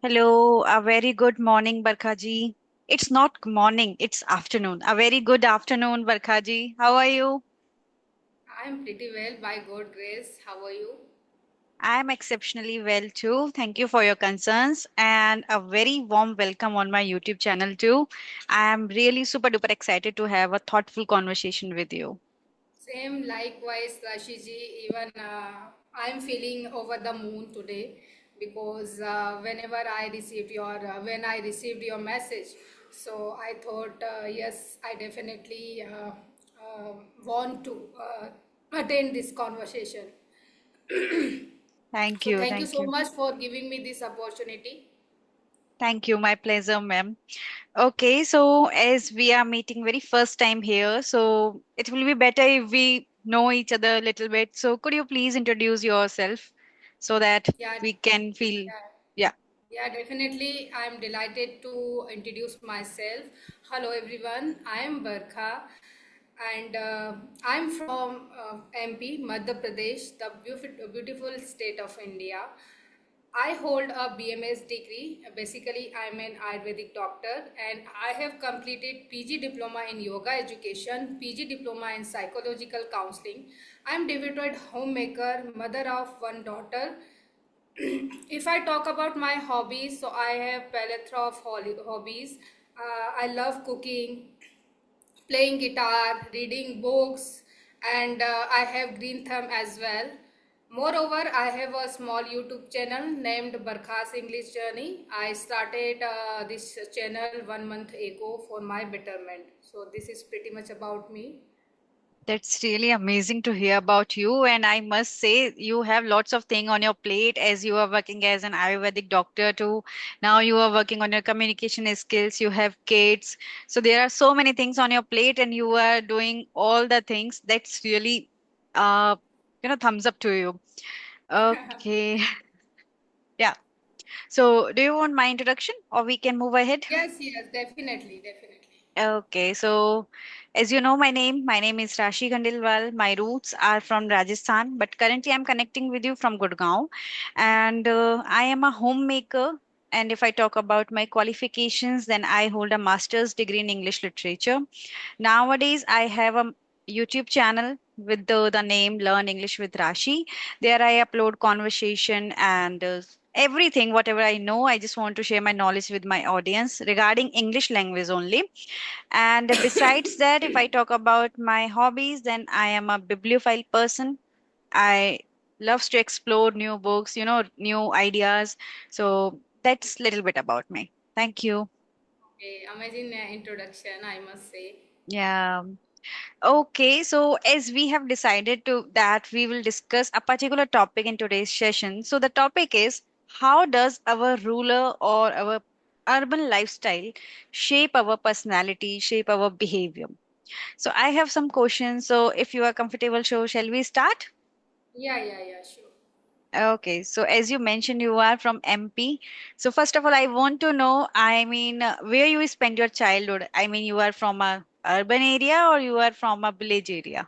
Hello, a very good morning, Barkha ji. It's not morning, it's afternoon. A very good afternoon, Barkha ji. How are you? I'm pretty well by God grace. How are you? I am exceptionally well too. Thank you for your concerns and a very warm welcome on my YouTube channel too. I am really super duper excited to have a thoughtful conversation with you. Same likewise, Rashiji. Even I'm feeling over the moon today because whenever I received your when I received your message, so I thought yes, I definitely want to attend this conversation. Thank So you, thank you thank so you. much for giving me this opportunity. Thank you, my pleasure, ma'am. Okay, so as we are meeting very first time here, so it will be better if we know each other a little bit. So could you please introduce yourself so that Yeah, we can feel, yeah. yeah. Yeah, definitely. I'm delighted to introduce myself. Hello, everyone. I am Barkha, and I'm from MP, Madhya Pradesh, the beautiful state of India. I hold a BMS degree. Basically, I'm an Ayurvedic doctor, and I have completed PG diploma in yoga education, PG diploma in psychological counseling. I'm devoted homemaker, mother of one daughter. If I talk about my hobbies, so I have plethora of hobbies. I love cooking, playing guitar, reading books, and I have green thumb as well. Moreover, I have a small YouTube channel named Barkha's English Journey. I started this channel 1 month ago for my betterment. So this is pretty much about me. That's really amazing to hear about you. And I must say, you have lots of things on your plate as you are working as an Ayurvedic doctor too. Now you are working on your communication skills, you have kids. So there are so many things on your plate, and you are doing all the things. That's really, uh, thumbs up to you. Okay. Yeah. So do you want my introduction or we can move ahead? Yes, yes, definitely, definitely. Okay, so as you know my name is Rashi Khandilwal. My roots are from Rajasthan, but currently I'm connecting with you from Gurgaon, and I am a homemaker. And if I talk about my qualifications, then I hold a master's degree in English literature. Nowadays, I have a YouTube channel with the name Learn English with Rashi. There I upload conversation and everything, whatever I know. I just want to share my knowledge with my audience regarding English language only. And besides that, if I talk about my hobbies, then I am a bibliophile person. I loves to explore new books, new ideas. So that's a little bit about me. Thank you. Okay, amazing introduction, I must say. Yeah. Okay, so as we have decided to that we will discuss a particular topic in today's session. So the topic is how does our ruler or our urban lifestyle shape our personality, shape our behavior? So I have some questions. So if you are comfortable, so shall we start? Yeah, yeah, yeah, sure. Okay, so as you mentioned, you are from MP. So first of all, I want to know, where you spend your childhood. I mean, you are from a urban area or you are from a village area?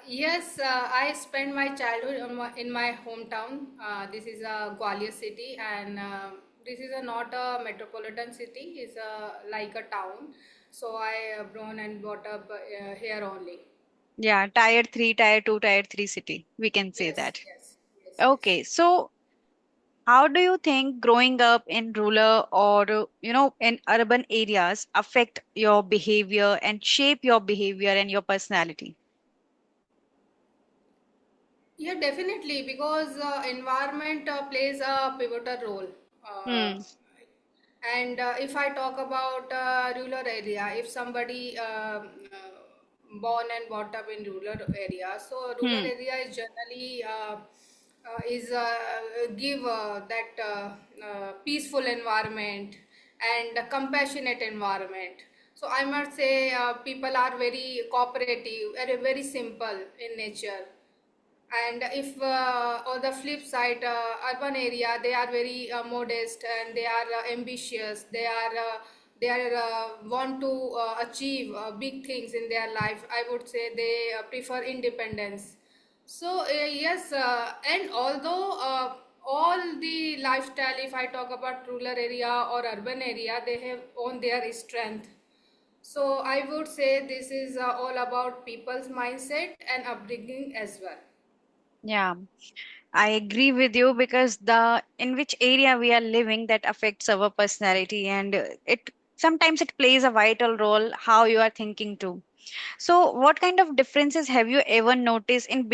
Yes, I spent my childhood in my hometown. This is a Gwalior city, and this is not a metropolitan city. It's like a town. So I born and brought up here only. Yeah, tier 3, tier 2, tier 3 city. We can say Yes, that. yes, yes, yes. Okay, so how do you think growing up in rural or, in urban areas affect your behavior and shape your behavior and your personality? Yeah, definitely, because environment plays a pivotal role. Hmm. And if I talk about rural area, if somebody born and brought up in rural area, so rural Hmm. area is generally is give that peaceful environment and a compassionate environment. So I must say people are very cooperative, very simple in nature. And if on the flip side, urban area, they are very modest, and they are ambitious, they are want to achieve big things in their life. I would say they prefer independence. So yes, and although all the lifestyle, if I talk about rural area or urban area, they have on their strength. So I would say this is all about people's mindset and upbringing as well. Yeah, I agree with you because the in which area we are living that affects our personality, and it sometimes it plays a vital role how you are thinking too. So, what kind of differences have you ever noticed in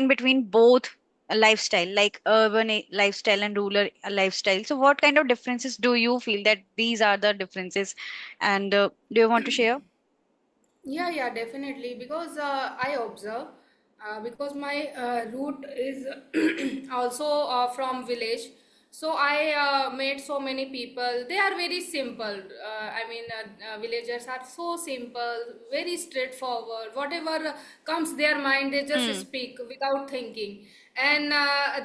between both lifestyle, like urban lifestyle and rural lifestyle? So, what kind of differences do you feel that these are the differences? And do you want to share? Yeah, yeah, definitely. Because I observe, because my root is also from village. So I met so many people. They are very simple. Villagers are so simple, very straightforward. Whatever comes their mind, they just Hmm. speak without thinking. And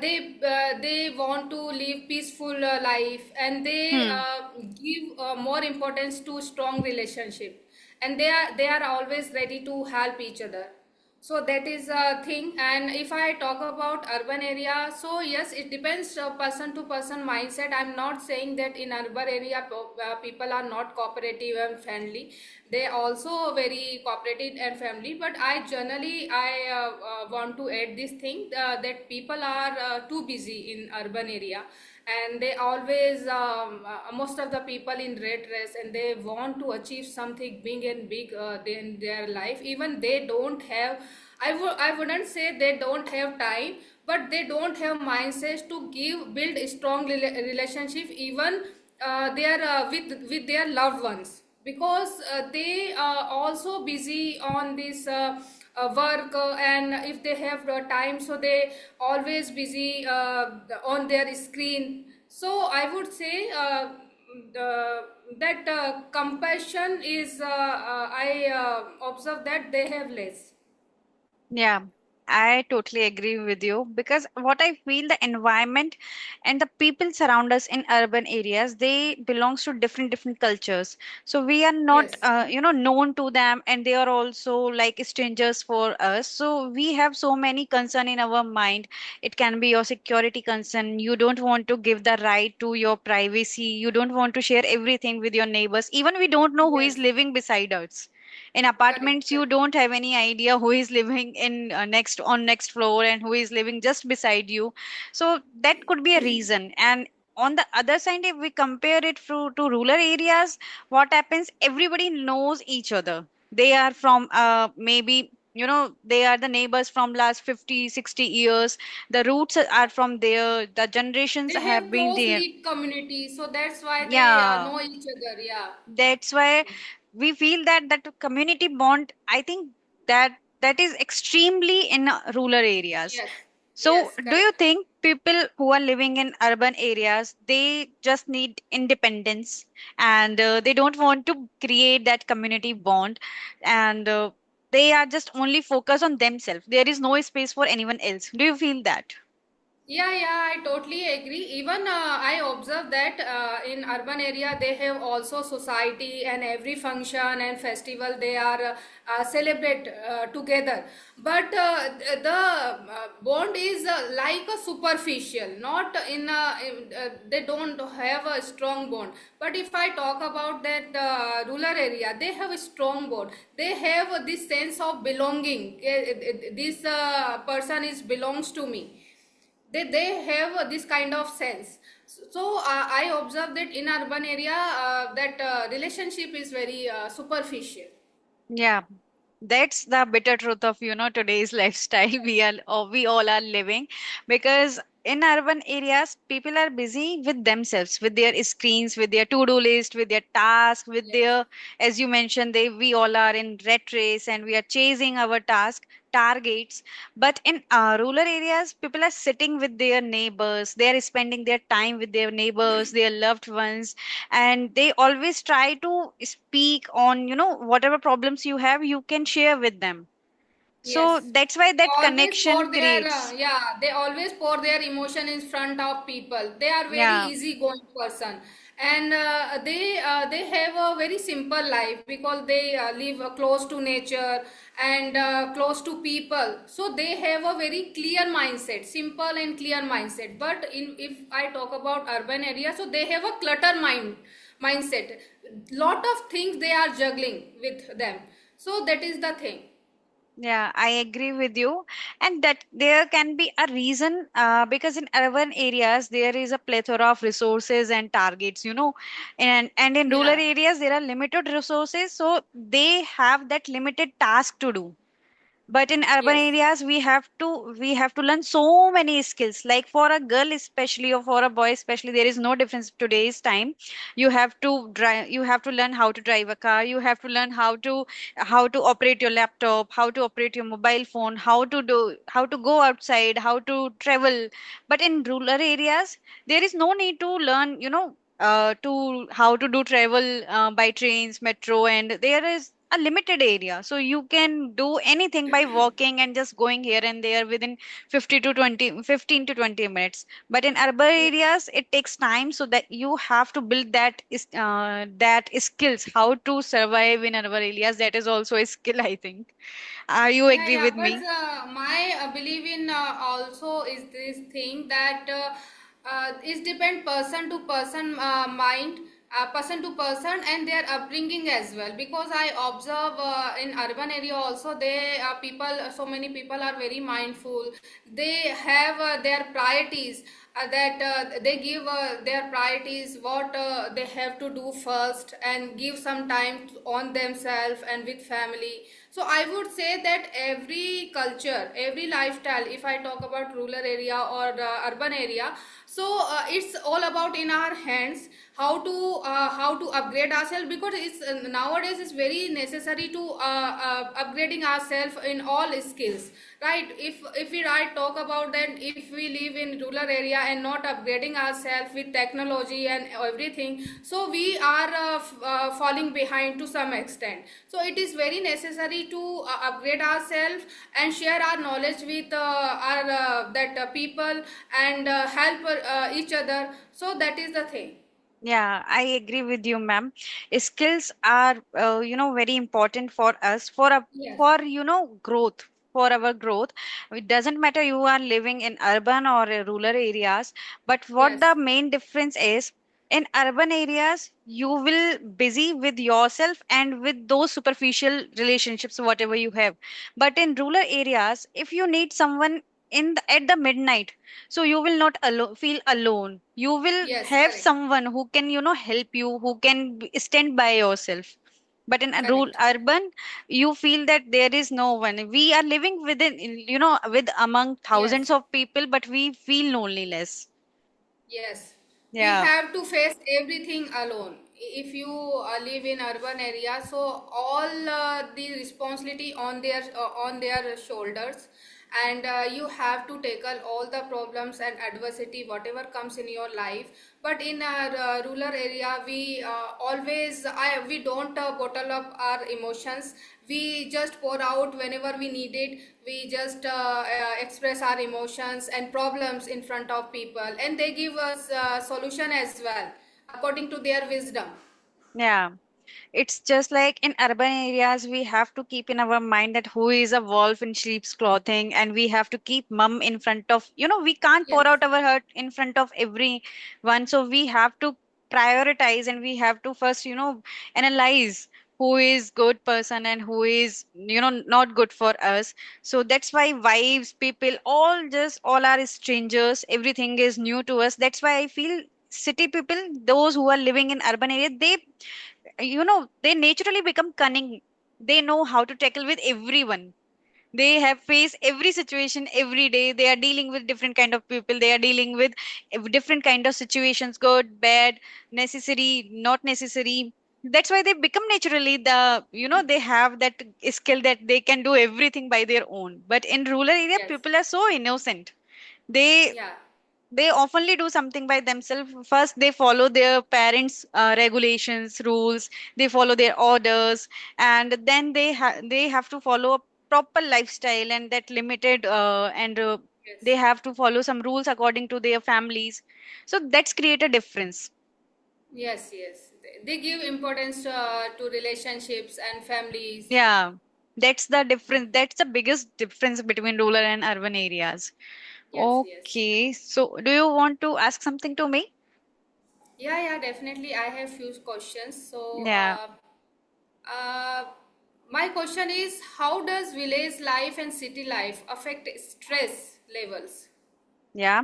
they want to live peaceful life, and they Hmm. give more importance to strong relationship, and they are always ready to help each other. So that is a thing. And if I talk about urban area, so yes, it depends person to person mindset. I'm not saying that in urban area people are not cooperative and friendly. They also very cooperative and friendly, but I generally want to add this thing, that people are too busy in urban area, and they always most of the people in red race, and they want to achieve something big and big in their life. Even they don't have, I wouldn't say they don't have time, but they don't have mindsets to build a strong relationship, even they are with their loved ones, because they are also busy on this work, and if they have time, so they always busy on their screen. So I would say the, that compassion is I observe that they have less. Yeah, I totally agree with you because what I feel the environment and the people surround us in urban areas, they belongs to different cultures. So we are not Yes, known to them, and they are also like strangers for us. So we have so many concern in our mind. It can be your security concern. You don't want to give the right to your privacy. You don't want to share everything with your neighbors. Even we don't know who is yes, living beside us in correct, apartments. You correct. don't have any idea who is living in next floor and who is living just beside you. So that could be a reason. And on the other side, if we compare it to rural areas, what happens, everybody knows each other. They are from maybe they are the neighbors from last 50 60 years. The roots are from there, the generations They have have been close there. knit community, so that's why they Yeah, know each other. Yeah. that's why we feel that that community bond, I think that is extremely in rural areas. Yes, So yes, do you correct. think people who are living in urban areas, they just need independence, and they don't want to create that community bond, and they are just only focused on themselves, there is no space for anyone else? Do you feel that? Yeah, yeah, I totally agree. Even I observe that in urban area they have also society, and every function and festival they are celebrate together. But the bond is like a superficial, not they don't have a strong bond. But if I talk about that rural area, they have a strong bond. They have this sense of belonging. This person is belongs to me. They have this kind of sense. So I observe that in urban area that relationship is very superficial. Yeah, that's the bitter truth of today's lifestyle we Yes, are or we all are living, because in urban areas people are busy with themselves, with their screens, with their to-do list, with their task, with yes, their, as you mentioned, they we all are in rat race and we are chasing our task targets. But in rural areas, people are sitting with their neighbors, they are spending their time with their neighbors, their loved ones, and they always try to speak on whatever problems you have, you can share with them. So yes. that's why They that always connection pour their creates. yeah, they always pour their emotion in front of people. They are very Yeah. easygoing person, and they have a very simple life because they live close to nature and close to people, so they have a very clear mindset, simple and clear mindset. But in if I talk about urban area, so they have a clutter mindset, lot of things they are juggling with them. So that is the thing. Yeah, I agree with you. And that there can be a reason because in urban areas there is a plethora of resources and targets, and in rural Yeah. areas there are limited resources, so they have that limited task to do. But in urban Yes. areas we have to learn so many skills, like for a girl especially or for a boy especially, there is no difference today's time. You have to learn how to drive a car, you have to learn how to operate your laptop, how to operate your mobile phone, how to go outside, how to travel. But in rural areas there is no need to learn, to how to do travel by trains, metro, and there is a limited area, so you can do anything by walking and just going here and there within 50 to 20, 15 to 20 minutes. But in urban Yeah. areas it takes time, so that you have to build that skills how to survive in urban areas. That is also a skill, I think. Are you Yeah, agree yeah, with but me? my belief in also is this thing that is depend person to person mind, person to person and their upbringing as well. Because I observe in urban area also, they people, so many people are very mindful. They have their priorities, that they give their priorities what they have to do first, and give some time on themselves and with family. So I would say that every culture, every lifestyle, if I talk about rural area or urban area, so it's all about in our hands how to upgrade ourselves. Because it's nowadays it's very necessary to upgrading ourselves in all skills, right? If we right talk about that, if we live in rural area and not upgrading ourselves with technology and everything, so we are falling behind to some extent. So it is very necessary to upgrade ourselves and share our knowledge with our that people, and help each other. So that is the thing. Yeah, I agree with you, ma'am. Skills are, very important for us, Yes. for growth, for our growth. It doesn't matter you are living in urban or rural areas, but what Yes. the main difference is, in urban areas, you will busy with yourself and with those superficial relationships, whatever you have. But in rural areas, if you need someone at the midnight, so you will not feel alone, you will Yes. have Correct. someone who can help you, who can stand by yourself. But in a Correct. urban, you feel that there is no one. We are living within, with among thousands Yes. of people, but we feel loneliness. Yes, we Yeah. have to face everything alone. If you live in urban area, so all the responsibility on their shoulders, and you have to tackle all the problems and adversity whatever comes in your life. But in our rural area, we we don't bottle up our emotions. We just pour out whenever we need it. We just express our emotions and problems in front of people, and they give us solution as well according to their wisdom. Yeah. It's just like in urban areas, we have to keep in our mind that who is a wolf in sheep's clothing, and we have to keep mum in front of, we can't pour Yes. out our hurt in front of everyone. So we have to prioritize, and we have to first, analyze who is good person and who is, not good for us. So that's why wives, people, all are strangers. Everything is new to us. That's why I feel city people, those who are living in urban area, they naturally become cunning. They know how to tackle with everyone. They have faced every situation every day. They are dealing with different kind of people. They are dealing with different kind of situations, good, bad, necessary, not necessary. That's why they become naturally they have that skill that they can do everything by their own. But in rural area, Yes. people are so innocent. they Yeah. they oftenly do something by themselves. First they follow their parents regulations, rules. They follow their orders, and then they have to follow a proper lifestyle, and that limited and Yes. they have to follow some rules according to their families. So that's create a difference. Yes, yes. They give importance to relationships and families. Yeah, that's the difference. That's the biggest difference between rural and urban areas. Yes, yes. Okay, so do you want to ask something to me? Yeah, yeah, definitely. I have few questions. So, Yeah, uh, my question is, how does village life and city life affect stress levels? yeah.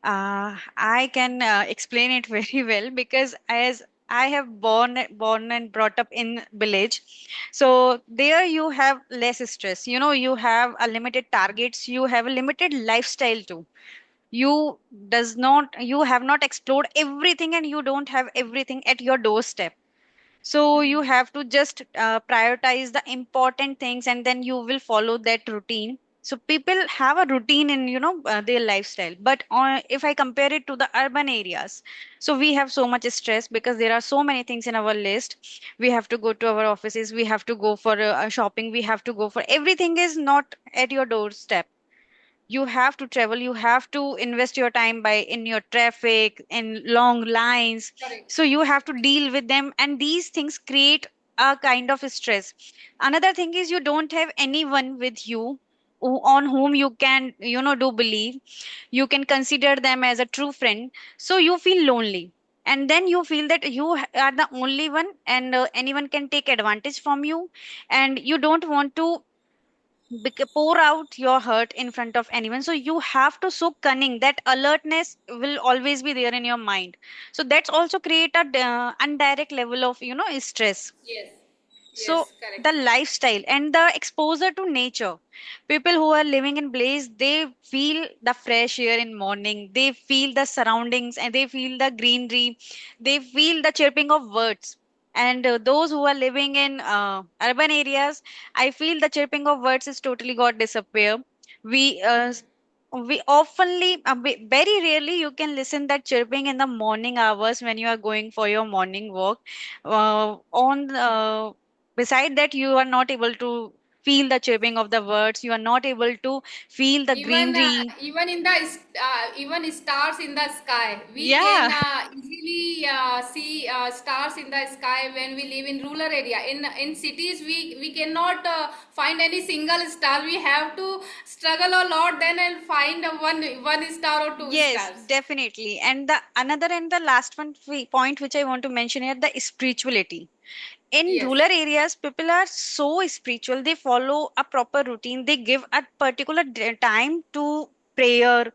I can explain it very well because as I have born and brought up in village, so there you have less stress. You know, you have a limited targets, you have a limited lifestyle too. You have not explored everything, and you don't have everything at your doorstep. So you have to just prioritize the important things, and then you will follow that routine. So people have a routine in their lifestyle, but if I compare it to the urban areas, so we have so much stress because there are so many things in our list. We have to go to our offices, we have to go for shopping, we have to go for everything is not at your doorstep. You have to travel, you have to invest your time by in your traffic in long lines. Correct. So you have to deal with them, and these things create a kind of stress. Another thing is you don't have anyone with you on whom you can do believe. You can consider them as a true friend, so you feel lonely. And then you feel that you are the only one, and anyone can take advantage from you, and you don't want to pour out your hurt in front of anyone. So you have to so cunning that alertness will always be there in your mind. So that's also create a indirect level of stress. Yes. So Yes, the correct. lifestyle and the exposure to nature, people who are living in place, they feel the fresh air in morning, they feel the surroundings, and they feel the greenery, they feel the chirping of birds. And those who are living in urban areas, I feel the chirping of birds is totally got disappear. We uh, s- we oftenly very rarely you can listen that chirping in the morning hours when you are going for your morning walk. On Beside that, you are not able to feel the chirping of the birds, you are not able to feel the Even greenery. even in the even stars in the sky, we can Yeah. easily see stars in the sky when we live in rural area. In cities, we cannot find any single star. We have to struggle a lot, then I'll find one star or two Yes, stars. definitely. And the another and the last one point which I want to mention here, the spirituality. In Yes, rural areas, people are so spiritual. They follow a proper routine. They give a particular time to prayer,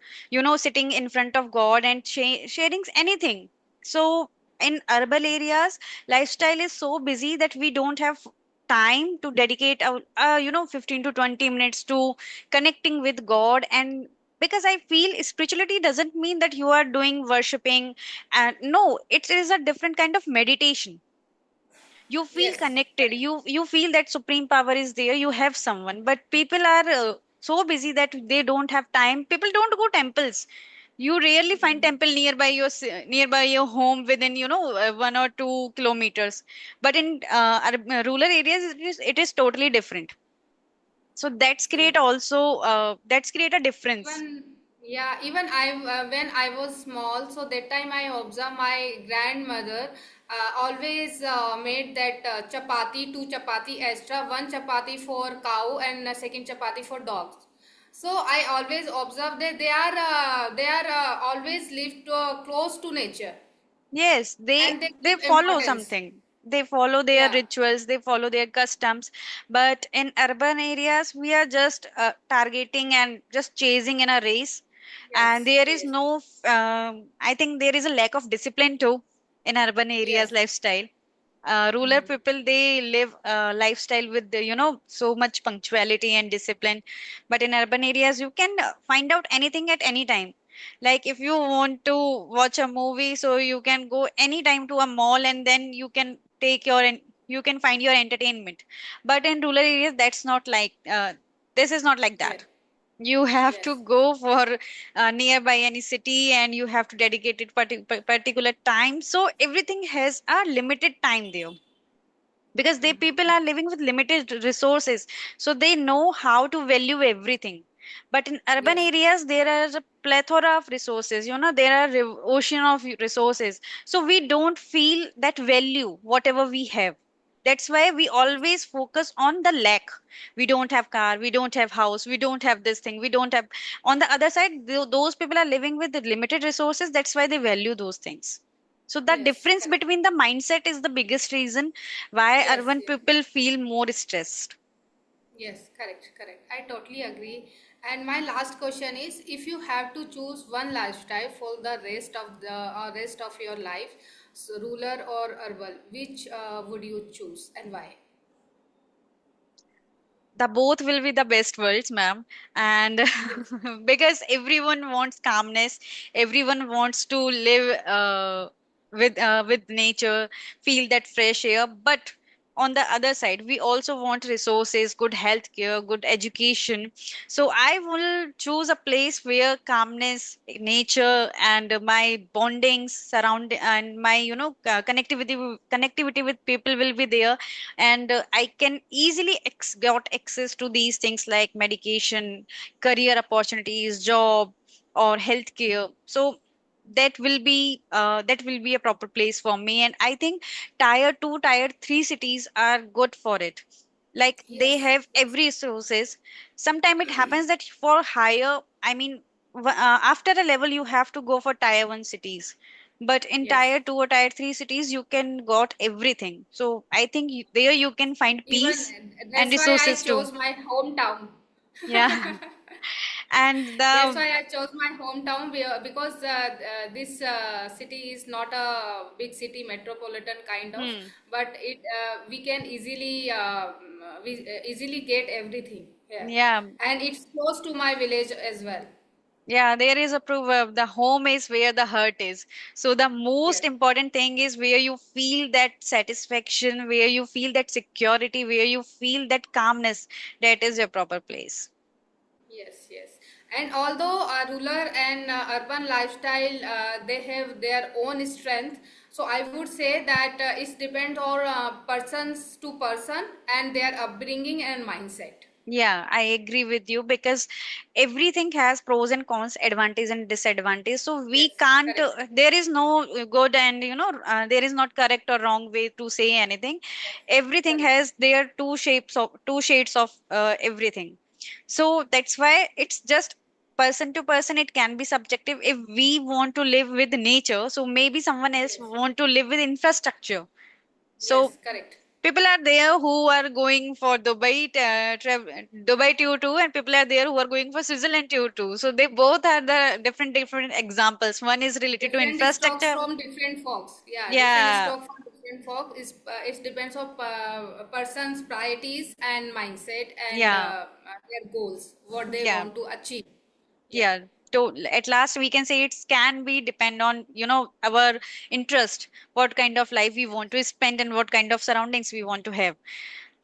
sitting in front of God and sharing anything. So in urban areas, lifestyle is so busy that we don't have time to dedicate 15 to 20 minutes to connecting with God. And because I feel spirituality doesn't mean that you are doing worshiping, and no, it is a different kind of meditation. You feel yes, connected, correct. you feel that supreme power is there, you have someone. But people are so busy that they don't have time. People don't go temples. You rarely find temple nearby nearby your home within 1 or 2 kilometers. But in rural areas, it is totally different. So that's create a difference. Even yeah, even I when I was small, so that time I observed my grandmother always made that chapati, two chapati extra, one chapati for cow and a second chapati for dogs. So I always observe that they are always live close to nature, Yes, they and they they give follow importance. something. They follow their Yeah. rituals, they follow their customs. But in urban areas, we are just targeting and just chasing in a race. And Yes. there is Yes. no, I think there is a lack of discipline too in urban areas Yes. lifestyle. Rural Mhm. people, they live lifestyle with so much punctuality and discipline. But in urban areas, you can find out anything at any time. Like if you want to watch a movie, so you can go anytime to a mall, and then you can you can find your entertainment. But in rural areas, that's not like this is not like Yes. that. You have to Yes. go for nearby any city, and you have to dedicate it particular time. So everything has a limited time there, because they people are living with limited resources. So they know how to value everything. But in urban Yes. areas, there are a plethora of resources. There are ocean of resources. So we don't feel that value, whatever we have. That's why we always focus on the lack. We don't have car, we don't have house, we don't have this thing, we don't have. On the other side, those people are living with the limited resources. That's why they value those things. So that Yes. difference Correct. between the mindset is the biggest reason why Yes. urban Yes. people feel more stressed. Yes, correct, correct. I totally agree. And my last question is, if you have to choose one lifestyle for the rest of your life, so rural or urban, which would you choose and why? The both will be the best worlds, ma'am. And Yes, because everyone wants calmness, everyone wants to live with nature, feel that fresh air. But on the other side, we also want resources, good health care, good education. So I will choose a place where calmness, nature, and my bondings surround, and my connectivity with people will be there. And I can easily got access to these things like medication, career opportunities, job, or healthcare. So that will be a proper place for me. And I think tier 2, tier 3 cities are good for it. Like they yes, have yes, every resources. Sometimes it happens that for higher, I mean, after a level you have to go for tier 1 cities, but in yes. tier 2 or tier 3 cities you can got everything. So I think there you can find Even peace and that's why I resources too. chose my hometown. Yeah. And That's the why I chose my hometown because this city is not a big city, metropolitan kind of, hmm, but it we can easily get everything here, yeah. and it's close to my village as well. Yeah, there is a proverb, the home is where the heart is. So the most Yes, important thing is where you feel that satisfaction, where you feel that security, where you feel that calmness. That is your proper place. yes, yes. And although rural and urban lifestyle they have their own strength, so I would say that it depends on persons to person and their upbringing and mindset. Yeah, I agree with you because everything has pros and cons, advantage and disadvantage. So we Yes, can't, correct. there is no good and, there is not correct or wrong way to say anything. Yes, Everything correct. has their two shades of everything. So that's why it's just person to person. It can be subjective. If we want to live with nature, so maybe someone else Yes, want to live with infrastructure. So yes, correct. people are there who are going for Dubai tier 2, and people are there who are going for Switzerland tier 2. So they both are the different examples. One is related to Different stocks infrastructure. from different folks. Yeah, different Yeah, stock from different folk is it depends on a person's priorities and mindset and yeah, their goals, what they yeah, want to achieve. Yeah. yeah. To, at last we can say it can be depend on our interest, what kind of life we want to spend and what kind of surroundings we want to have.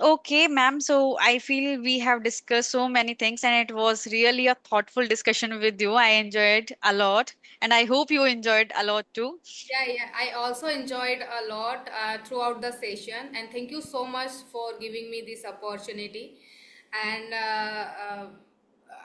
Okay, ma'am. So I feel we have discussed so many things, and it was really a thoughtful discussion with you. I enjoyed a lot, and I hope you enjoyed a lot too. Yeah, yeah. I also enjoyed a lot throughout the session, and thank you so much for giving me this opportunity. And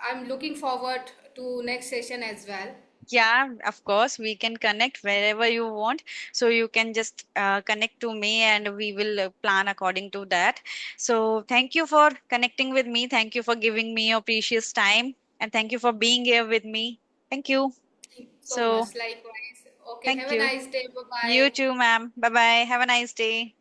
I'm looking forward to next session as well. Yeah, of course, we can connect wherever you want. So you can just connect to me, and we will plan according to that. So thank you for connecting with me. Thank you for giving me your precious time, and thank you for being here with me. Thank you. Thank you so So much. Likewise. Okay, thank have a you. nice day. Bye You bye. too, ma'am. Bye bye. Have a nice day.